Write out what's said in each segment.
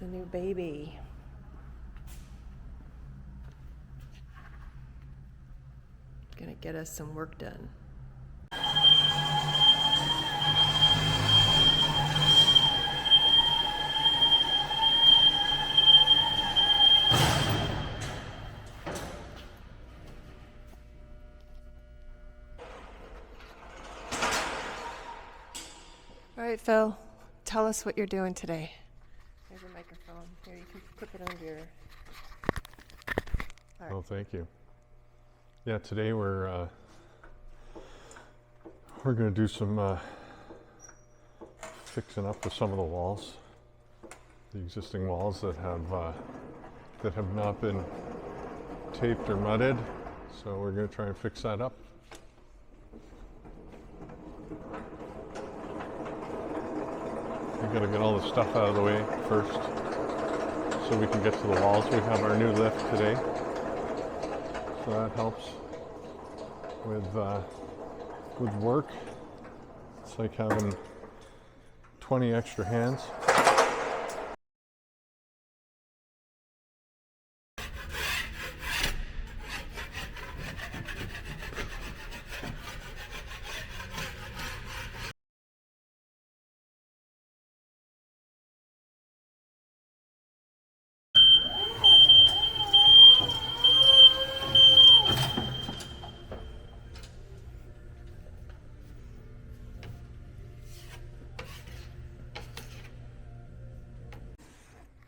It's a new baby. Gonna get us some work done. All right, Phil, tell us what you're doing today. Here's a microphone. Here, you can clip it under your... All right. Oh, thank you. Yeah, today we're going to do some fixing up with some of the walls, the existing walls that have not been taped or mudded. So we're going to try and fix that up. We got to get all the stuff out of the way first, so we can get to the walls. We have our new lift today, so that helps with work. It's like having 20 extra hands.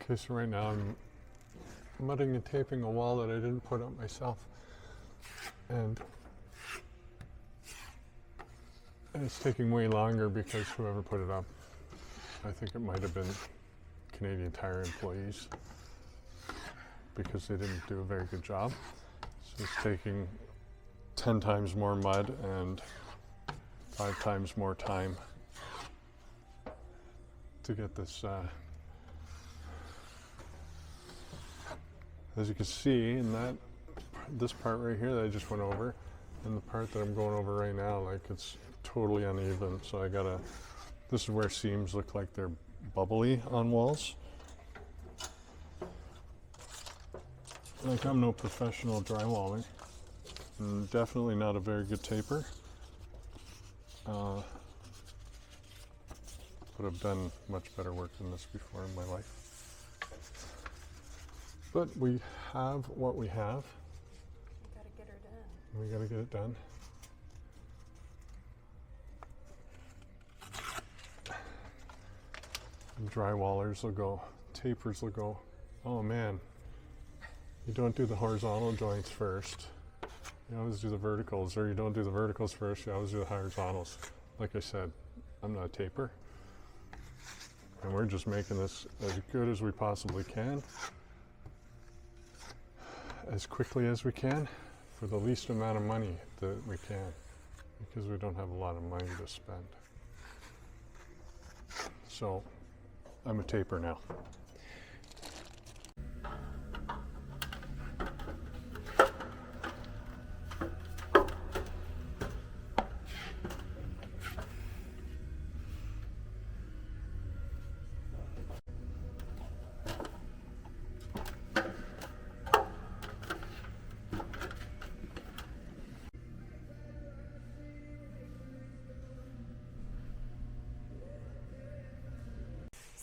Okay, so right now I'm mudding and taping a wall that I didn't put up myself. And it's taking way longer because whoever put it up, I think it might have been Canadian Tire employees, because they didn't do a very good job. So it's taking 10 times more mud and 5 times more time to get this. As you can see in this part right here that I just went over, and the part that I'm going over right now, like, it's totally uneven. So this is where seams look like they're bubbly on walls. Like, I'm no professional drywaller, and definitely not a very good taper. But I've done much better work than this before in my life. But we have what we have. We gotta get her done. We gotta get it done. And drywallers will go, tapers will go. Oh man, you don't do the horizontal joints first. You always do the verticals, or you don't do the verticals first, you always do the horizontals. Like I said, I'm not a taper. And we're just making this as good as we possibly can, as quickly as we can, for the least amount of money that we can, because we don't have a lot of money to spend. So I'm a taper now.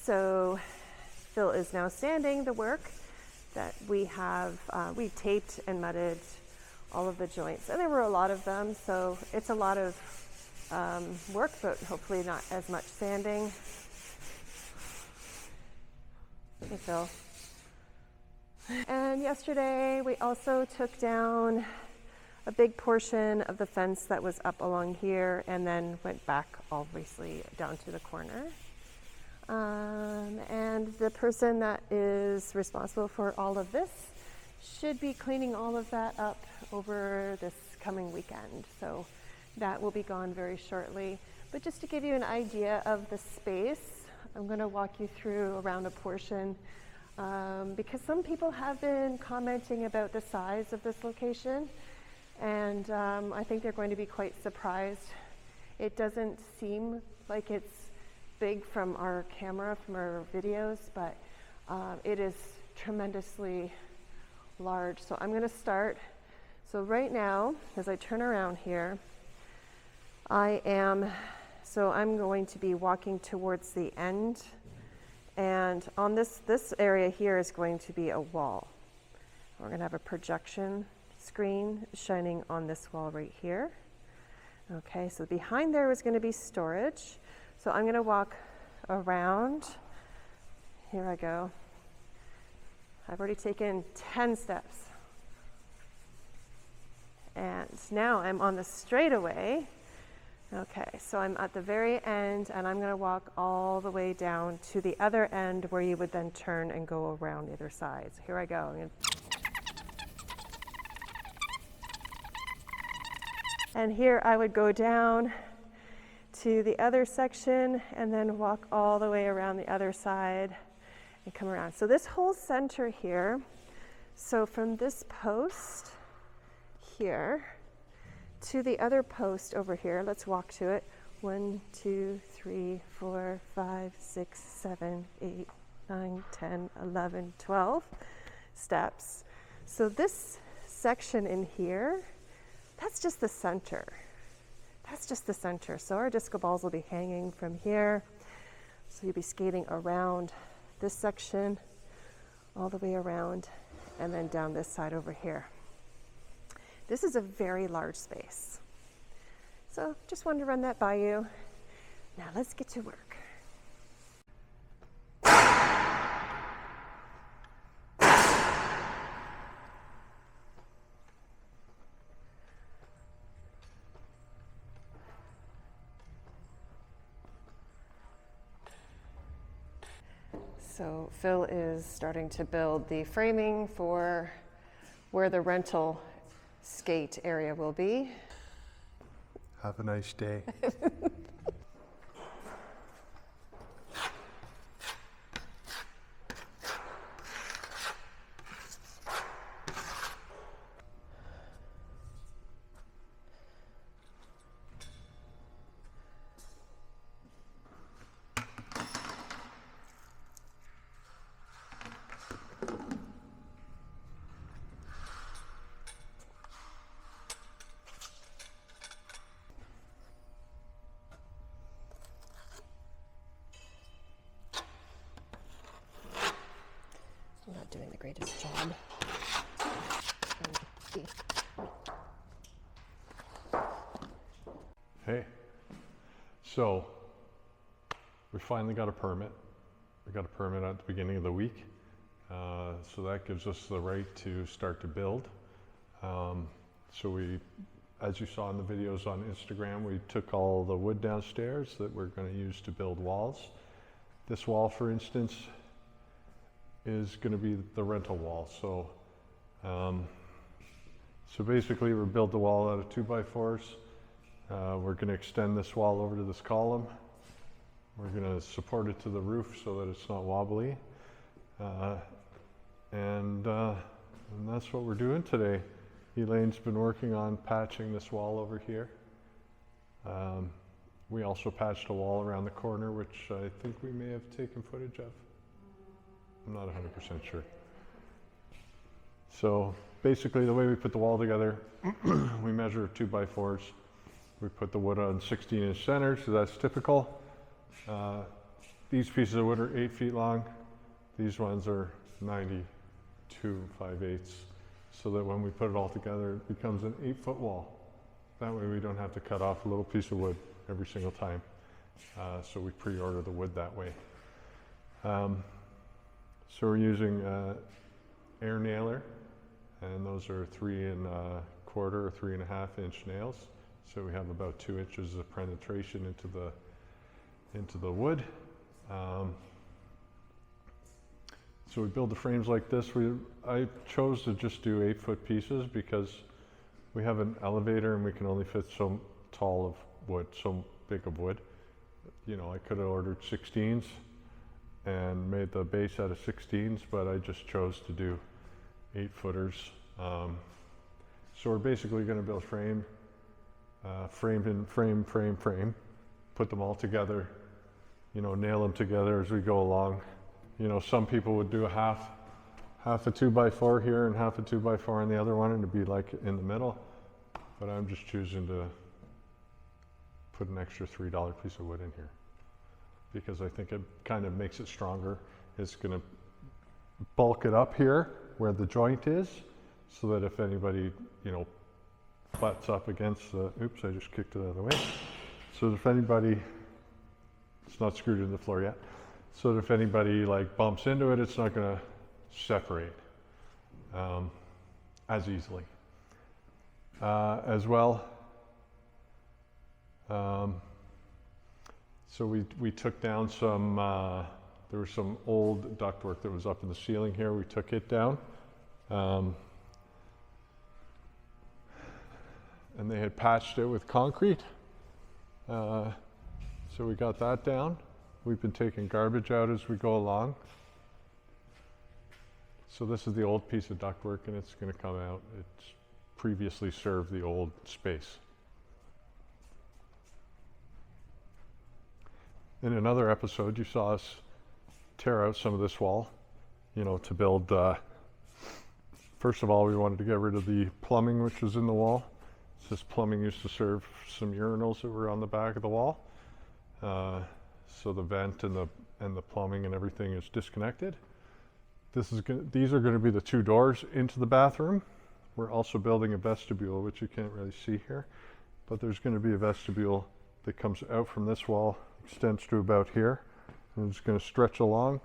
So Phil is now sanding the work that we have. We taped and mudded all of the joints, and there were a lot of them, so it's a lot of work, but hopefully not as much sanding. Hey, Phil. And yesterday we also took down a big portion of the fence that was up along here, and then went back obviously down to the corner. And the person that is responsible for all of this should be cleaning all of that up over this coming weekend. So that will be gone very shortly. But just to give you an idea of the space, I'm going to walk you through around a portion, because some people have been commenting about the size of this location, and I think they're going to be quite surprised. It doesn't seem like it's big from our camera, from our videos, but It is tremendously large. So I'm going to start. So right now, as I turn around here, I'm going to be walking towards the end, and on this area here is going to be a wall. We're going to have a projection screen shining on this wall right here. Okay, so behind there is going to be storage. So I'm going to walk around. Here I go. I've already taken 10 steps. And now I'm on the straightaway. Okay, so I'm at the very end, and I'm going to walk all the way down to the other end where you would then turn and go around the other side. So here I go. And here I would go down to the other section and then walk all the way around the other side and come around. So this whole center here, so from this post here to the other post over here, let's walk to it. 1, 2, 3, 4, 5, 6, 7, 8, 9, 10, 11, 12 steps. So this section in here, that's just the center. That's just the center. So our disco balls will be hanging from here. So you'll be skating around this section, all the way around, and then down this side over here. This is a very large space. So just wanted to run that by you. Now let's get to work. So Phil is starting to build the framing for where the rental skate area will be. Have a nice day. I'm not doing the greatest job. Hey, so we finally got a permit. We got a permit at the beginning of the week. So that gives us the right to start to build. So we, as you saw in the videos on Instagram, we took all the wood downstairs that we're going to use to build walls. This wall, for instance, is going to be the rental wall. So, so basically we'll build the wall out of 2x4s. We're going to extend this wall over to this column. We're going to support it to the roof so that it's not wobbly. And that's what we're doing today. Elaine's been working on patching this wall over here. We also patched a wall around the corner, which I think we may have taken footage of. I'm not 100% sure. So basically the way we put the wall together, we measure 2x4s. We put the wood on 16-inch centers, so that's typical. These pieces of wood are 8 feet long. These ones are 92 5/8, so that when we put it all together, it becomes an 8-foot wall. That way we don't have to cut off a little piece of wood every single time. So we pre-order the wood that way. So we're using air nailer, and those are 3 1/4 or 3 1/2 inch nails. So we have about 2 inches of penetration into the wood. So we build the frames like this. I chose to just do 8-foot pieces because we have an elevator and we can only fit so tall of wood, so big of wood. You know, I could have ordered 16s and made the base out of 16s, but I just chose to do 8-footers. So we're basically going to build frame, frame, put them all together, you know, nail them together as we go along, You know, some people would do a half a 2x4 here and half a 2x4 on the other one, and it'd be like in the middle. But I'm just choosing to put an extra $3 piece of wood in here because I think it kind of makes it stronger. It's going to bulk it up here where the joint is, so that if anybody, you know, butts up against the, oops, I just kicked it out of the way. So if anybody, it's not screwed into the floor yet, so that if anybody like bumps into it, it's not going to separate as easily. As well, so we took down some, there was some old ductwork that was up in the ceiling here. We took it down. And they had patched it with concrete. So we got that down. We've been taking garbage out as we go along. So this is the old piece of ductwork, and it's going to come out. It's previously served the old space. In another episode, you saw us tear out some of this wall, you know, to build, first of all, we wanted to get rid of the plumbing which was in the wall. This plumbing used to serve some urinals that were on the back of the wall. So the vent and the plumbing and everything is disconnected. These are going to be the two doors into the bathroom. We're also building a vestibule, which you can't really see here, but there's going to be a vestibule that comes out from this wall, extends to about here, and it's going to stretch along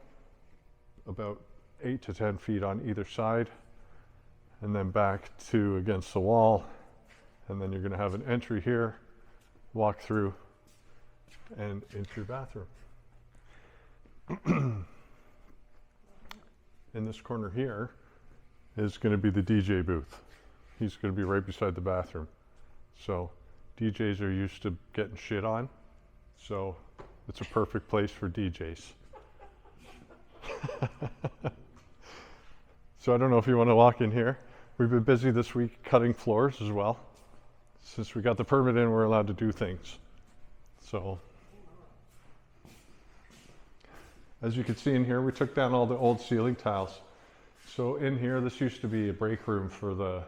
about 8 to 10 feet on either side, and then back to against the wall, and then you're going to have an entry here, walk through, and into your bathroom. In this corner here is going to be the DJ booth. He's going to be right beside the bathroom. So DJs are used to getting shit on, so it's a perfect place for DJs. So I don't know if you want to walk in here. We've been busy this week cutting floors as well. Since we got the permit in, we're allowed to do things. So as you can see in here, we took down all the old ceiling tiles. So in here, this used to be a break room for the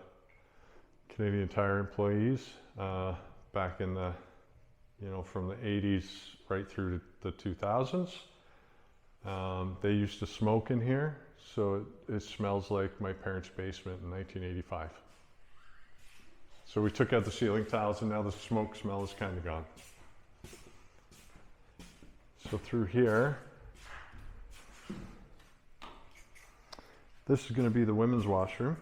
Canadian Tire employees back in the, you know, from the 80s right through to the 2000s. They used to smoke in here, so it smells like my parents' basement in 1985. So we took out the ceiling tiles, and now the smoke smell is kind of gone. So through here, this is going to be the women's washroom.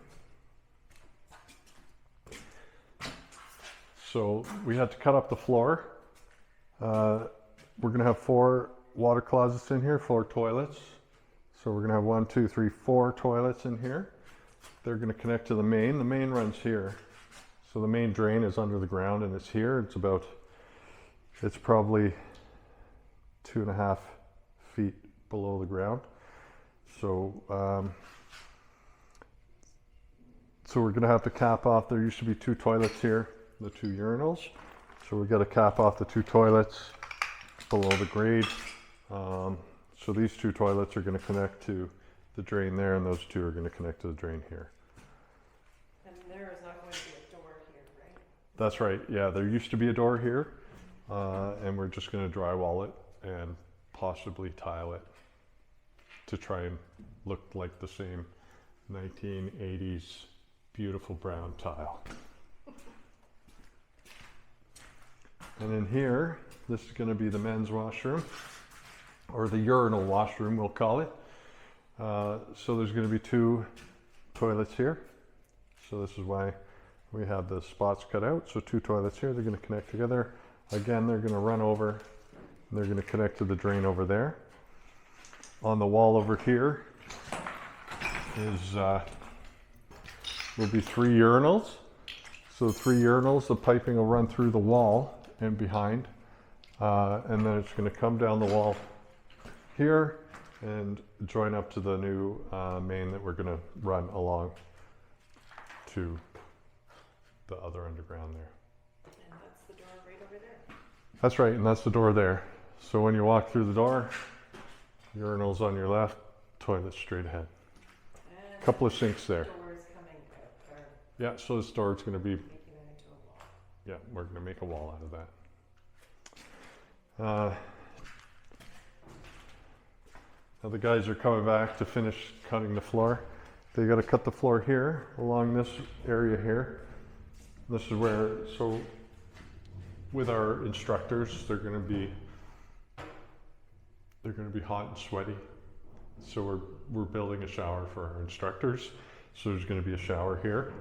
So we had to cut up the floor. We're going to have 4 water closets in here, 4 toilets. So we're going to have 1, 2, 3, 4 toilets in here. They're going to connect to the main. The main runs here. So the main drain is under the ground, and it's here. It's probably 2.5 feet below the ground. So we're going to have to cap off. There used to be 2 toilets here, the 2 urinals. So we've got to cap off the 2 toilets below the grade. So these 2 toilets are going to connect to the drain there, and those 2 are going to connect to the drain here. And there is not going to be a door here, right? That's right. Yeah, there used to be a door here, and we're just going to drywall it and possibly tile it to try and look like the same 1980s beautiful brown tile. And in here, this is going to be the men's washroom, or the urinal washroom, we'll call it. So there's going to be 2 toilets here. So this is why we have the spots cut out. So 2 toilets here, they're going to connect together. Again, they're going to run over, and they're going to connect to the drain over there. On the wall over here will be 3 urinals. So 3 urinals, the piping will run through the wall and behind, and then it's going to come down the wall here and join up to the new main that we're going to run along to the other underground there. And that's the door right over there. That's right, and that's the door there. So when you walk through the door, urinals on your left, toilet straight ahead. And Couple of sinks there. doors coming out, or Yeah, so this door is going to be, making it into a wall. yeah, we're going to make a wall out of that. Now the guys are coming back to finish cutting the floor. They got to cut the floor here, along this area here. This is where, so with our instructors, they're going to be hot and sweaty. So we're building a shower for our instructors. So there's going to be a shower here.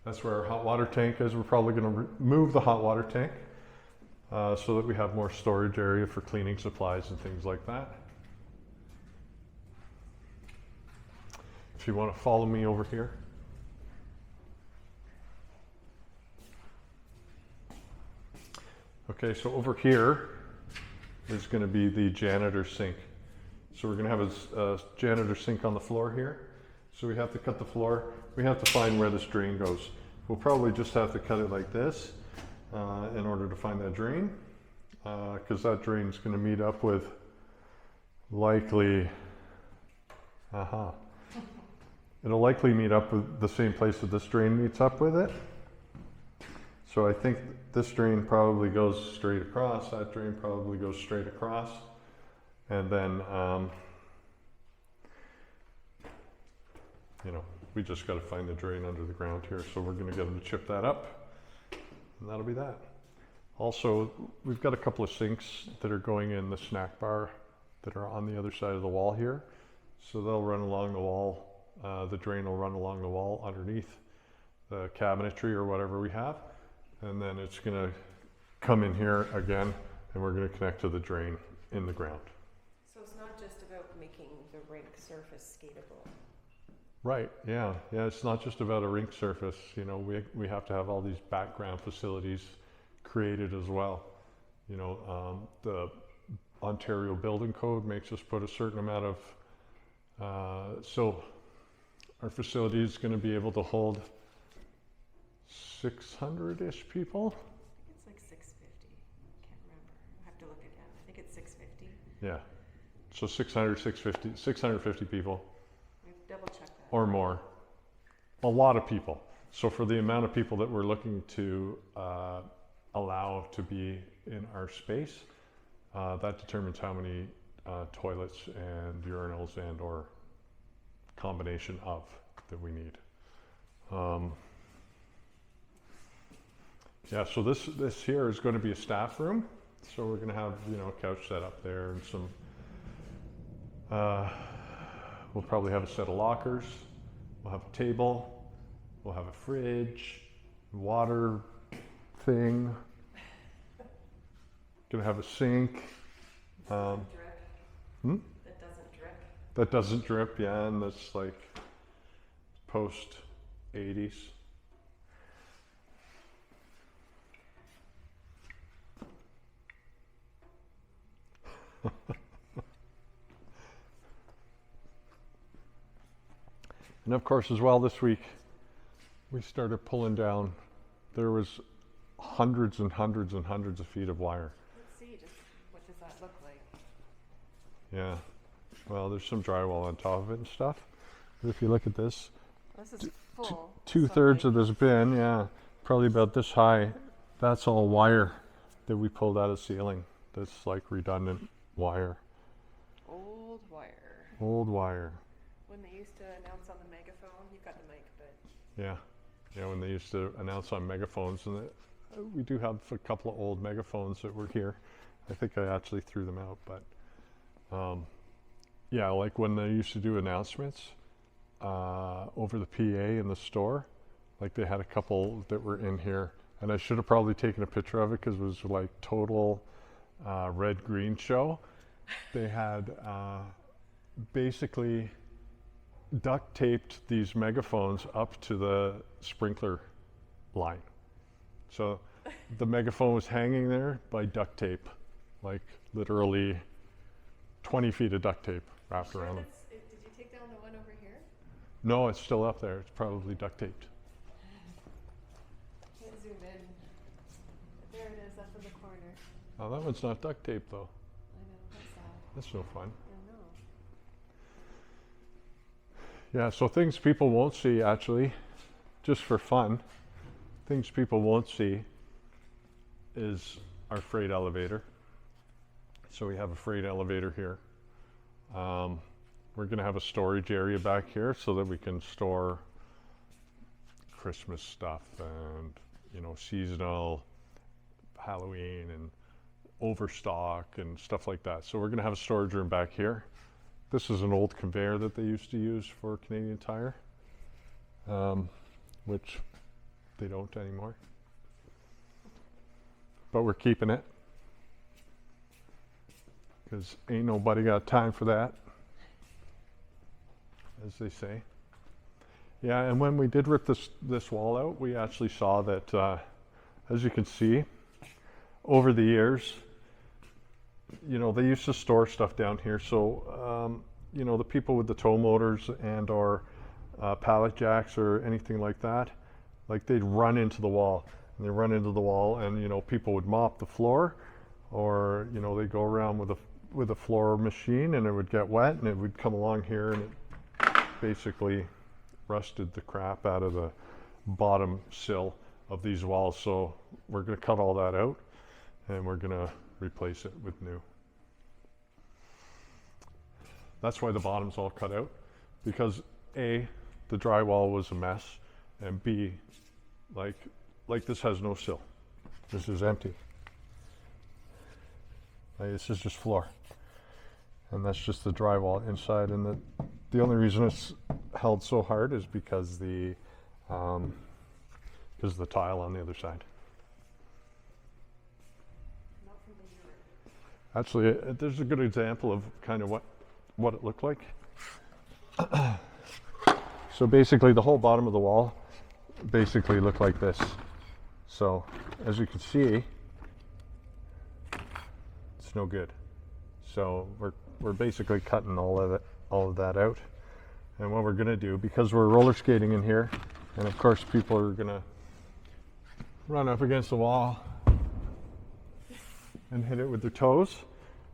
That's where our hot water tank is. We're probably going to remove the hot water tank so that we have more storage area for cleaning supplies and things like that. If you want to follow me over here. Okay, so over here is going to be the janitor sink. So we're going to have a janitor sink on the floor here. So we have to cut the floor. We have to find where this drain goes. We'll probably just have to cut it like this in order to find that drain, because that drain is going to meet up with likely, it'll likely meet up with the same place that this drain meets up with it. So I think this drain probably goes straight across, that drain probably goes straight across, and then, you know, we just got to find the drain under the ground here, so we're going to get them to chip that up, and that'll be that. Also, we've got a couple of sinks that are going in the snack bar that are on the other side of the wall here, so they'll run along the wall. The drain will run along the wall underneath the cabinetry or whatever we have, and then it's going to come in here again, and we're going to connect to the drain in the ground. So it's not just about making the rink surface skatable. Right, yeah, it's not just about a rink surface, you know, we have to have all these background facilities created as well. You know, the Ontario Building Code makes us put a certain amount of, so our facility is going to be able to hold 600-ish people. I think it's like 650. Can't remember. I have to look again. I think it's 650. Yeah, so 650 people. We've double checked that. Or more. A lot of people. So for the amount of people that we're looking to allow to be in our space, that determines how many toilets and urinals and or combination of that we need. Yeah, so this here is going to be a staff room. So we're going to have, you know, a couch set up there and some, we'll probably have a set of lockers. We'll have a table. We'll have a fridge, water thing. Gonna have a sink. Drip. Hmm? That doesn't drip. That doesn't drip, yeah, and that's like post 80s. And of course, as well, this week we started pulling down. There was hundreds and hundreds and hundreds of feet of wire. Let's see, just what does that look like? Yeah. Well, there's some drywall on top of it and stuff. But if you look at this, This is full. two-thirds of this bin, yeah, probably about this high, that's all wire that we pulled out of the ceiling. That's like redundant wire. Old wire. Old wire. When they used to announce on the megaphone, you've got the mic, but Yeah. Yeah, when they used to announce on megaphones, and we do have a couple of old megaphones that were here. I think I actually threw them out, but yeah, like when they used to do announcements over the PA in the store, like they had a couple that were in here, and I should have probably taken a picture of it because it was like total red-green show. They had basically duct taped these megaphones up to the sprinkler line. So the megaphone was hanging there by duct tape, like literally 20 feet of duct tape wrapped around them. did you take down the one over here? No, it's still up there. It's probably duct taped. Can't zoom in. But there it is up in the corner. Oh, that one's not duct tape though. I know, that's sad. That's no fun. I know. Yeah, so things people won't see actually, just for fun, things people won't see is our freight elevator. So we have a freight elevator here. We're gonna have a storage area back here so that we can store Christmas stuff and, you know, seasonal, Halloween and overstock and stuff like that. So we're gonna have a storage room back here. This is an old conveyor that they used to use for Canadian Tire, which they don't anymore. But we're keeping it because ain't nobody got time for that, as they say. Yeah, and when we did rip this wall out, we actually saw that, as you can see, over the years, you know, they used to store stuff down here. So, you know, the people with the tow motors and or pallet jacks or anything like that, like they'd run into the wall. And they run into the wall and, you know, people would mop the floor, or, you know, they go around with a floor machine and it would get wet and it would come along here and it basically rusted the crap out of the bottom sill of these walls. So we're going to cut all that out and we're going to replace it with new. That's why the bottom's all cut out, because A, the drywall was a mess, and B, like this has no sill. This is empty. Like, this is just floor. And that's just the drywall inside, and the only reason it's held so hard is because the tile on the other side. Actually, there's a good example of kind of what it looked like. So basically the whole bottom of the wall basically looked like this. So as you can see, it's no good. So we're basically cutting all of that out. And what we're gonna do, because we're roller skating in here, and of course people are gonna run up against the wall and hit it with their toes,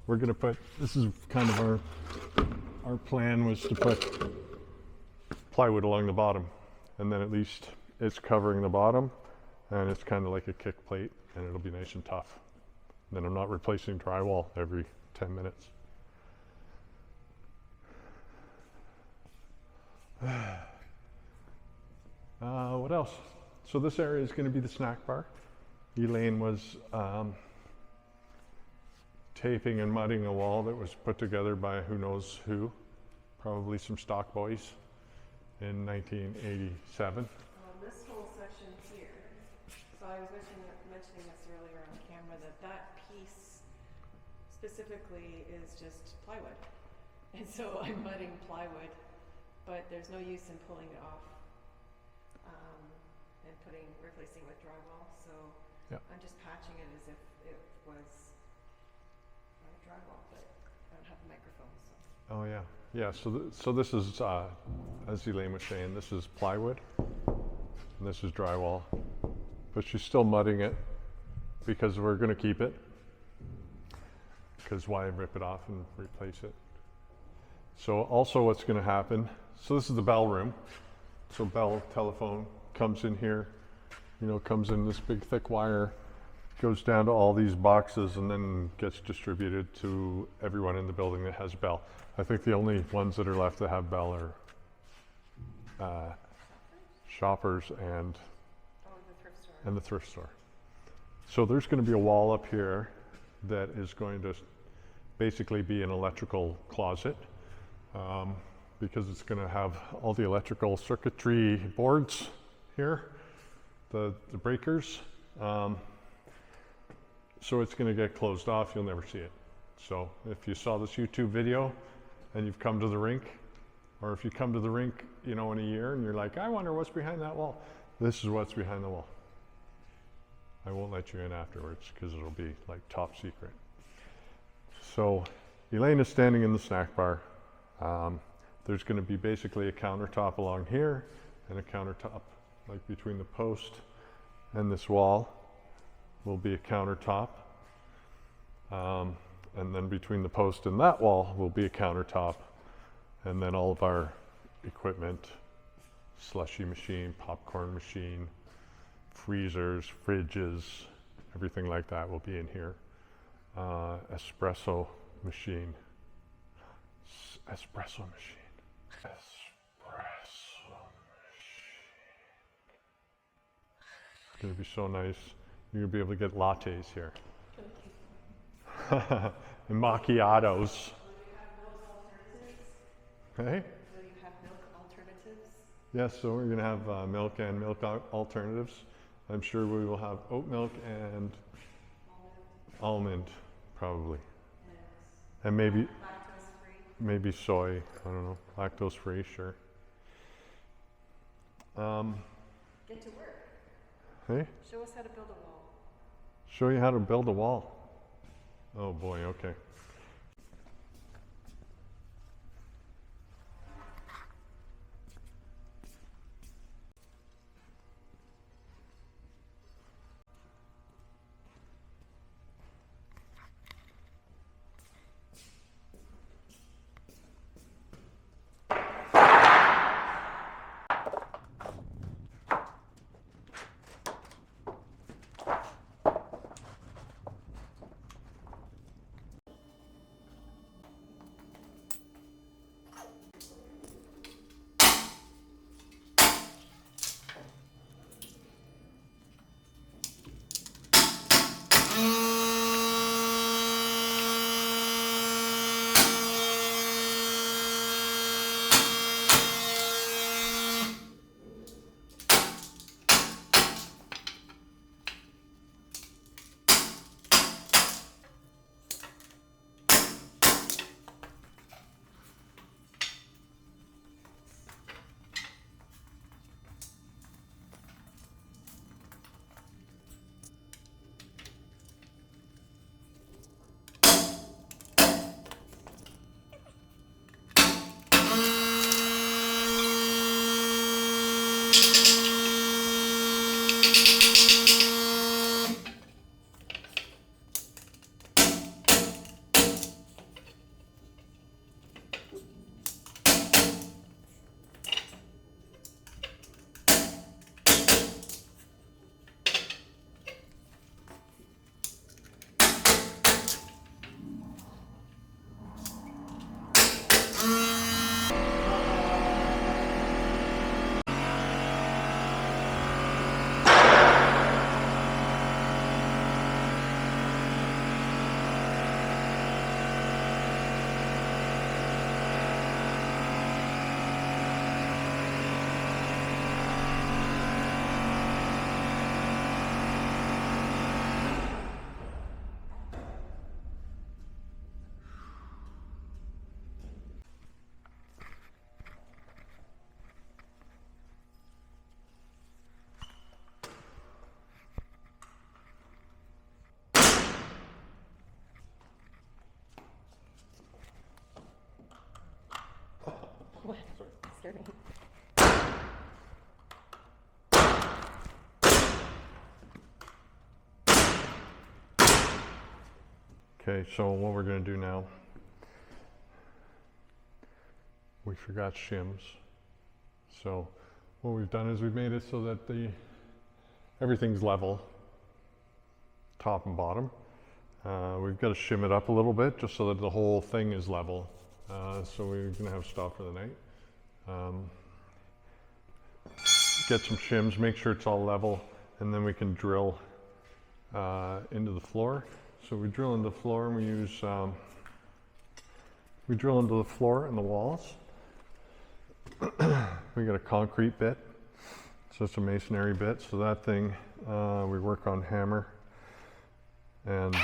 we're gonna put, this is kind of our plan was to put plywood along the bottom, and then at least it's covering the bottom and it's kind of like a kick plate and it'll be nice and tough. Then I'm not replacing drywall every 10 minutes. What else? So this area is going to be the snack bar. Elaine was taping and mudding a wall that was put together by who knows who, probably some stock boys in 1987. This whole section here, so I was mentioning this earlier on camera, that piece specifically is just plywood. And so I'm mudding plywood, but there's no use in pulling it off and replacing with drywall. So yep. I'm just patching it as if it was drywall, but I don't have a microphone. So. Oh yeah, yeah. So this is, as Elaine was saying, this is plywood, and this is drywall. But she's still mudding it because we're going to keep it. Because why rip it off and replace it? So also, what's going to happen? So this is the bell room. So bell telephone comes in here. You know, comes in this big thick wire, goes down to all these boxes, and then gets distributed to everyone in the building that has bell. I think the only ones that are left that have bell are shoppers and the thrift store. So there's going to be a wall up here that is going to basically be an electrical closet, because it's going to have all the electrical circuitry boards here, the breakers. So it's going to get closed off. You'll never see it. So if you saw this YouTube video and you've come to the rink, or if you come to the rink, you know, in a year and you're like, I wonder what's behind that wall. This is what's behind the wall. I won't let you in afterwards because it'll be like top secret. So Elaine is standing in the snack bar. There's going to be basically a countertop along here and a countertop like between the post and this wall will be a countertop. and then between the post and that wall will be a countertop, and then all of our equipment, slushy machine, popcorn machine, freezers, fridges, everything like that will be in here. Espresso machine. Espresso machine. Espresso machine. It's going to be so nice. You're going to be able to get lattes here. And macchiatos. Hey? Will you have milk alternatives? Yes, so we're going to have milk and milk alternatives. I'm sure we will have oat milk and almond, probably. And maybe Lactose-free? soy, I don't know, lactose free, sure. Get to work. Hey, Show us how to build a wall. show you how to build a wall. Oh boy, okay. What? Scared me. Okay, so what we're going to do now, we forgot shims. So what we've done is we've made it so that everything's level, top and bottom. We've got to shim it up a little bit just so that the whole thing is level. So we're going to have stop for the night. Get some shims, make sure it's all level, and then we can drill into the floor. So we drill into the floor and we drill into the floor and the walls. We got a concrete bit, so it's a masonry bit. So that thing, we work on hammer, and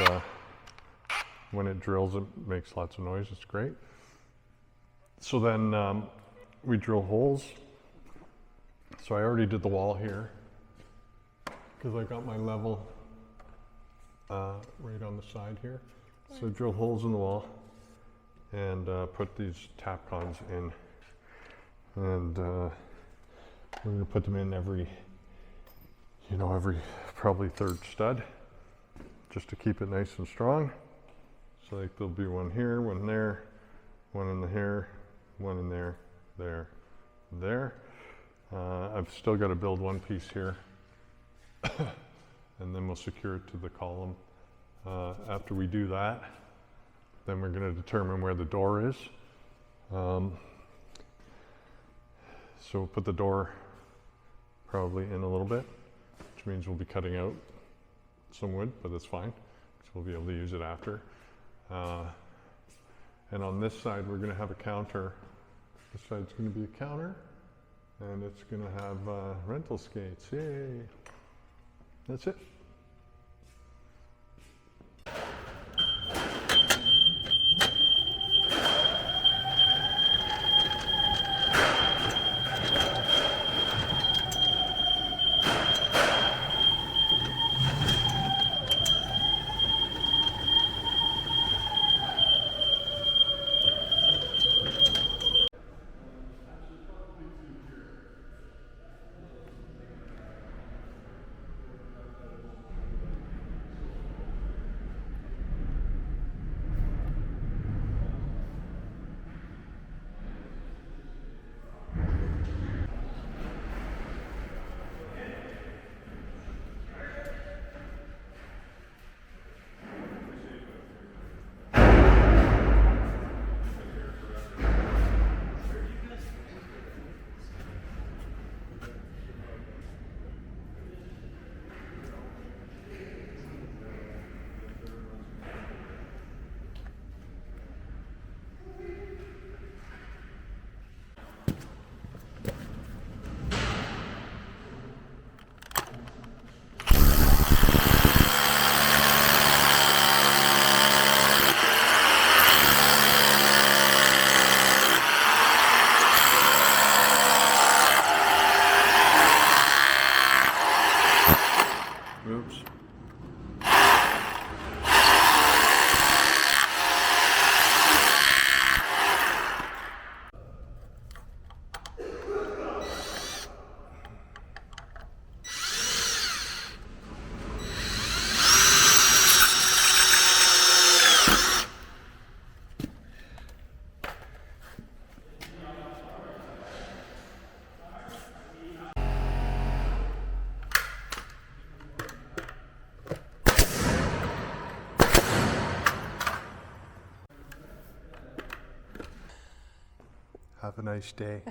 when it drills, it makes lots of noise. It's great. So then we drill holes. So I already did the wall here because I got my level right on the side here. So drill holes in the wall and put these tapcons in, and we're going to put them in every probably third stud, just to keep it nice and strong. So like there'll be one here, one there, one in the here, one in there, there, there. I've still got to build one piece here and then we'll secure it to the column. After we do that, then we're going to determine where the door is. So we'll put the door probably in a little bit, which means we'll be cutting out some wood, but that's fine, because we'll be able to use it after. And on this side, we're going to have a counter. This side's going to be a counter, and it's going to have rental skates. Yay! That's it. Oops. Have a nice day.